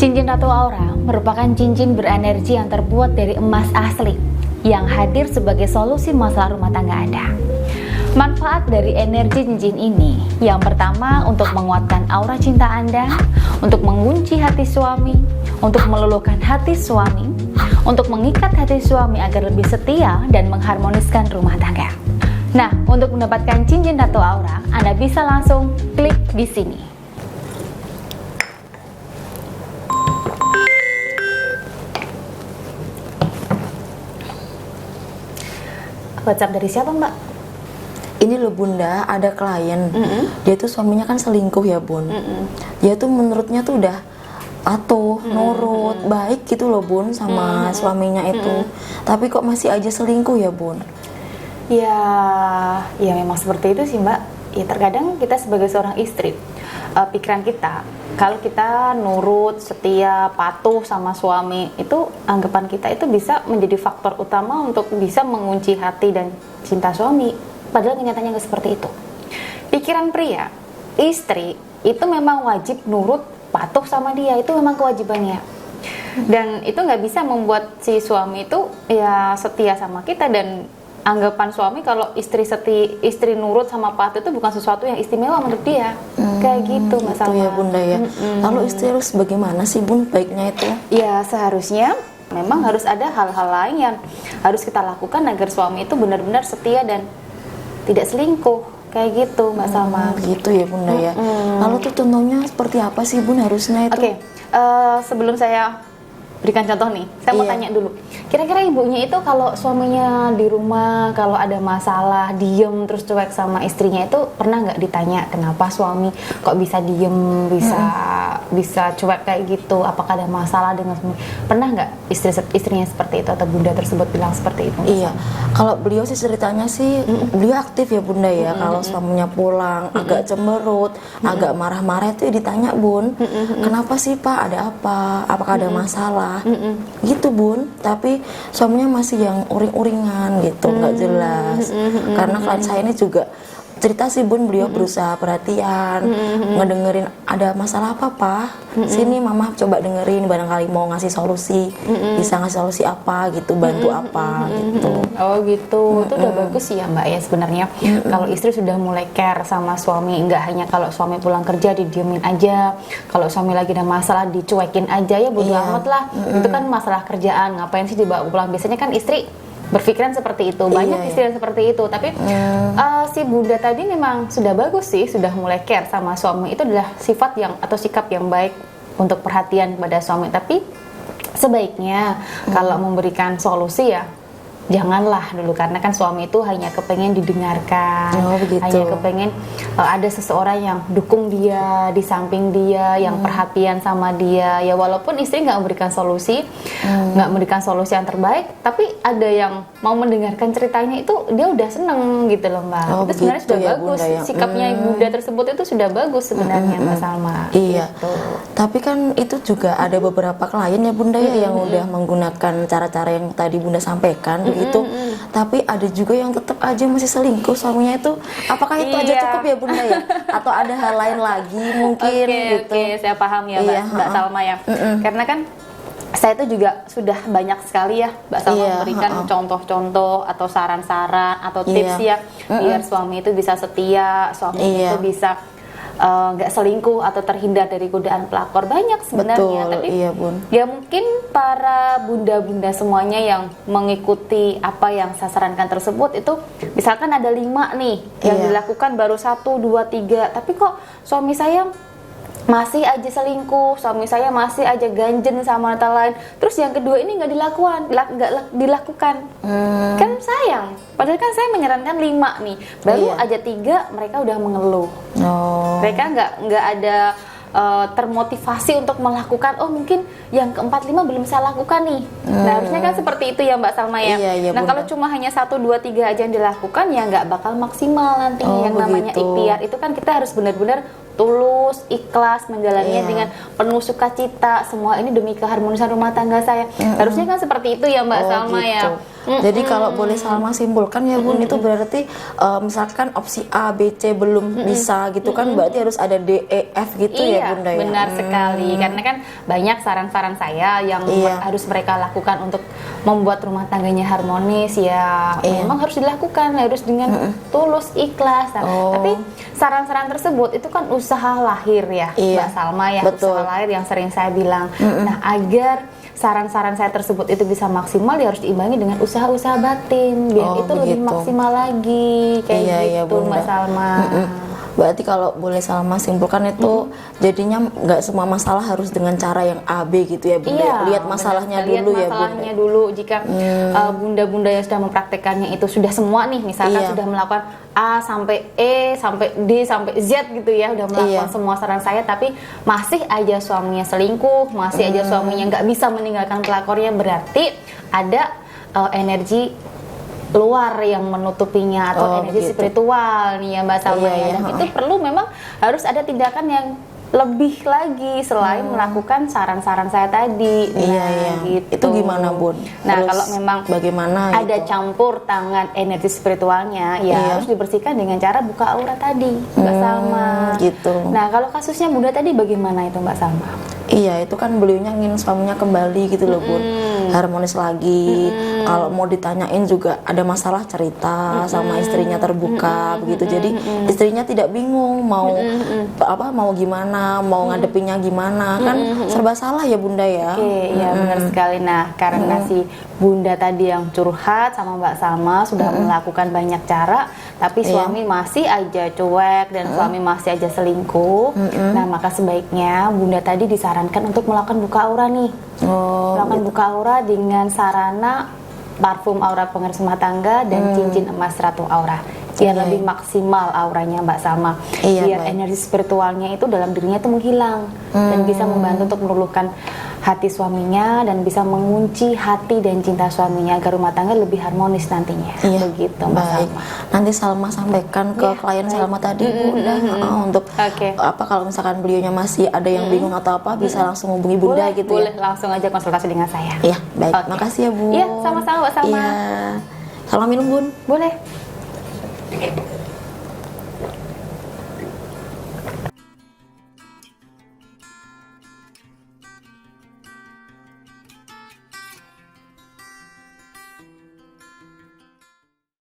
Cincin Ratu Aura merupakan cincin berenergi yang terbuat dari emas asli yang hadir sebagai solusi masalah rumah tangga Anda. Manfaat dari energi cincin ini, yang pertama untuk menguatkan aura cinta Anda, untuk mengunci hati suami, untuk meluluhkan hati suami, untuk mengikat hati suami agar lebih setia dan mengharmoniskan rumah tangga. Nah, untuk mendapatkan cincin Ratu Aura, Anda bisa langsung klik di sini. WhatsApp dari siapa, Mbak? Ini loh Bunda, ada klien, dia tuh suaminya kan selingkuh ya Bun. Dia tuh menurutnya tuh udah patuh, nurut, baik gitu loh Bun sama suaminya itu. Tapi kok masih aja selingkuh ya Bun? Ya memang seperti itu sih Mbak. Ya terkadang kita sebagai seorang istri, pikiran kita, kalau kita nurut, setia, patuh sama suami, itu anggapan kita itu bisa menjadi faktor utama untuk bisa mengunci hati dan cinta suami. Padahal kenyataannya nggak seperti itu. Pikiran pria, istri itu memang wajib nurut, patuh sama dia, itu memang kewajibannya. Dan itu nggak bisa membuat si suami itu ya setia sama kita, dan anggapan suami kalau istri nurut sama patuh itu bukan sesuatu yang istimewa menurut dia. Kayak gitu Mbak Salma. Itu ya Bunda ya. Lalu istri harus bagaimana sih Bun baiknya itu? Ya seharusnya memang harus ada hal-hal lain yang harus kita lakukan agar suami itu benar-benar setia dan tidak selingkuh, kayak gitu Mbak Salma. Gitu ya Bunda ya. Lalu tuh contohnya seperti apa sih Bun harusnya itu? Oke, sebelum saya berikan contoh nih, saya mau tanya dulu. Kira-kira ibunya itu kalau suaminya di rumah, kalau ada masalah, diem terus cuek sama istrinya, itu pernah nggak ditanya kenapa suami kok bisa diem, bisa cuek kayak gitu? Apakah ada masalah dengan suami? Pernah nggak istrinya seperti itu atau bunda tersebut bilang seperti itu? Iya, kalau beliau sih ceritanya sih beliau aktif ya Bunda ya. Kalau suaminya pulang agak cemberut, agak marah-marah itu ditanya Bun, kenapa sih Pak, ada apa? Apakah ada masalah? Gitu Bun. Tapi suaminya masih yang uring-uringan gitu, nggak jelas. Karena klien saya ini juga cerita sih Bun, beliau berusaha perhatian, ngedengerin ada masalah apa Pak, sini Mama coba dengerin, barangkali mau ngasih solusi, bisa ngasih solusi apa gitu, bantu apa gitu. Oh gitu, itu udah bagus sih ya Mbak ya sebenarnya. Kalau istri sudah mulai care sama suami, nggak hanya kalau suami pulang kerja didiemin aja, kalau suami lagi ada masalah dicuekin aja, ya bodo amat lah, itu kan masalah kerjaan, ngapain sih dibawa pulang. Biasanya kan istri berpikiran seperti itu, banyak istri yang seperti itu. Tapi si Bunda tadi memang sudah bagus sih, sudah mulai care sama suami. Itu adalah sifat yang atau sikap yang baik untuk perhatian kepada suami. Tapi sebaiknya kalau memberikan solusi ya janganlah dulu, karena kan suami itu hanya kepengen didengarkan, hanya kepengen ada seseorang yang dukung dia, di samping dia, yang perhatian sama dia. Ya walaupun istri nggak memberikan solusi, nggak memberikan solusi yang terbaik, tapi ada yang mau mendengarkan ceritanya, itu dia udah seneng gitu loh Mbak. Itu sebenarnya sudah ya, bagus, Bunda, ya. sikapnya Bunda tersebut itu sudah bagus sebenarnya Mbak Salma. Iya. Gitu. Tapi kan itu juga ada beberapa klien ya Bunda ya yang udah menggunakan cara-cara yang tadi Bunda sampaikan itu, tapi ada juga yang tetap aja masih selingkuh suaminya itu. Apakah itu aja cukup ya Bunda ya? Atau ada hal lain lagi mungkin gitu? Oke, saya paham ya Mbak Salma ya. Karena kan saya itu juga sudah banyak sekali ya Mbak Salma memberikan contoh-contoh atau saran-saran atau tips ya biar suami itu bisa setia, suami itu bisa nggak selingkuh atau terhindar dari godaan pelakor. Banyak sebenarnya. Betul, tapi Bun. ya mungkin para bunda-bunda semuanya yang mengikuti apa yang saya sarankan tersebut, itu misalkan ada 5 nih yang dilakukan, baru 1, 2, 3, tapi kok suami saya masih aja selingkuh, suami saya masih aja ganjen sama wanita lain, terus yang kedua ini nggak dilakukan, kan sayang. Padahal kan saya menyarankan 5 nih, baru aja 3 mereka udah mengeluh. Mereka nggak ada termotivasi untuk melakukan. Oh mungkin yang keempat 5 belum saya lakukan nih. Nah harusnya kan seperti itu ya Mbak Salma ya. Nah kalau cuma hanya 1, 2, 3 aja yang dilakukan, ya nggak bakal maksimal nanti. Yang namanya ikhtiar itu kan kita harus benar-benar tulus, ikhlas menjalaninya dengan penuh sukacita. Semua ini demi keharmonisan rumah tangga saya. Harusnya kan seperti itu ya Mbak Salma ya. Jadi kalau boleh Salma simpulkan ya Bun, itu berarti misalkan opsi A, B, C belum bisa gitu kan, berarti harus ada D, E, F gitu ya Bunda ya. Benar sekali. Karena kan banyak saran-saran saya yang harus mereka lakukan untuk membuat rumah tangganya harmonis ya. Memang harus dilakukan, harus dengan tulus, ikhlas. Nah, tapi saran-saran tersebut itu kan usaha lahir ya, Mbak Salma ya. Betul. Usaha lahir yang sering saya bilang. Nah, agar saran-saran saya tersebut itu bisa maksimal, dia harus diimbangi dengan usaha-usaha batin biar itu lebih maksimal lagi kayak gitu Mbak Salma. Berarti kalau boleh Salma simpulkan itu jadinya nggak semua masalah harus dengan cara yang A, B gitu ya Bunda. Lihat masalahnya dulu ya Bunda. Masalahnya dulu. Jika bunda-bunda yang sudah mempraktekannya itu sudah semua nih, misalkan sudah melakukan A sampai E sampai D sampai Z gitu ya, udah melakukan semua saran saya, tapi masih aja suaminya selingkuh, masih aja suaminya nggak bisa meninggalkan pelakornya, berarti ada energi luar yang menutupinya atau energi spiritual nih ya Mbak Salma. Dan itu perlu memang harus ada tindakan yang lebih lagi selain melakukan saran-saran saya tadi. Gitu. Itu gimana Bun? Nah, terus kalau memang bagaimana ada gitu? campur tangan energi spiritualnya, ya harus dibersihkan dengan cara buka aura tadi Mbak Salma. Gitu. Nah, kalau kasusnya Bunda tadi bagaimana itu Mbak Salma? Iya, itu kan beliaunya ingin suaminya kembali gitu loh Bun, harmonis lagi. Kalau mau ditanyain juga ada masalah cerita sama istrinya, terbuka begitu. Jadi istrinya tidak bingung mau mau gimana, mau ngadepinnya gimana, kan serba salah ya Bunda ya. Iya benar sekali. Nah, karena si Bunda tadi yang curhat sama Mbak Salma sudah melakukan banyak cara, tapi suami masih aja cuek dan suami masih aja selingkuh. Nah, maka sebaiknya Bunda tadi disarankan untuk melakukan buka aura nih. Melakukan buka aura dengan sarana parfum aura pengeras rumah tangga dan cincin emas ratu aura, biar lebih maksimal auranya Mbak Salma, biar energi spiritualnya itu dalam dirinya itu menghilang dan bisa membantu untuk meluluhkan hati suaminya dan bisa mengunci hati dan cinta suaminya agar rumah tangga lebih harmonis nantinya. Begitu Mbak Salma. Nanti Salma sampaikan ke klien Salma tadi Bunda untuk apa, kalau misalkan beliaunya masih ada yang bingung atau apa, bisa langsung hubungi Bunda gitu boleh, ya. langsung aja konsultasi dengan saya. Iya, baik. Makasih ya Bu. Iya, sama-sama Mbak Salma. Iya. Salma minum Bun. Boleh.